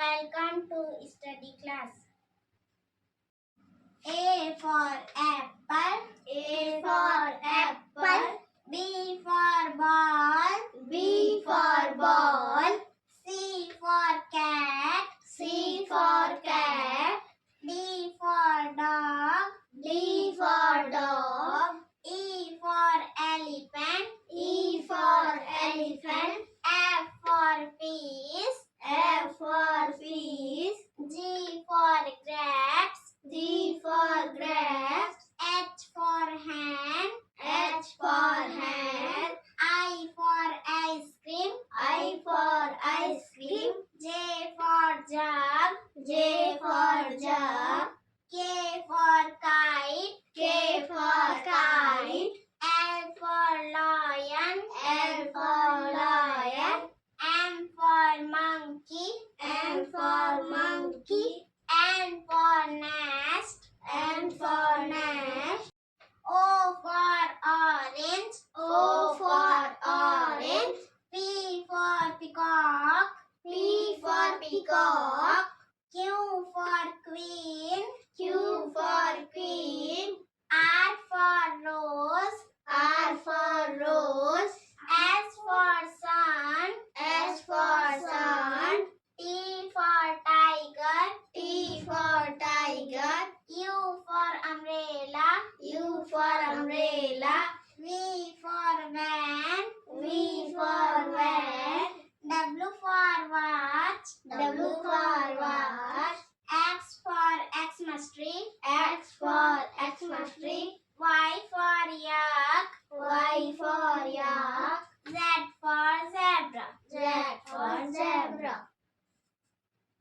Welcome to study class. A for apple. A for apple. B for ball. B for ball. C for cat. C for cat. D for dog. D for dog. E for elephant. E for elephant. F for fish. F for fish. G for grapes. G for grapes. H for hen. H for hen. I for ice cream. I for ice cream. J for jug. J for jug. K for kite. K for kite. L for lion. L for lion. M for monkey. M for monkey. N for nest. N for nest. O for orange. O for orange. P for peacock. P for peacock. Q for queen. Q for queen. R for rose. R for rose. S for sun. S for sun. T for tiger. T for tiger. U for umbrella. U for umbrella. V for van. V for van. W for watch. W for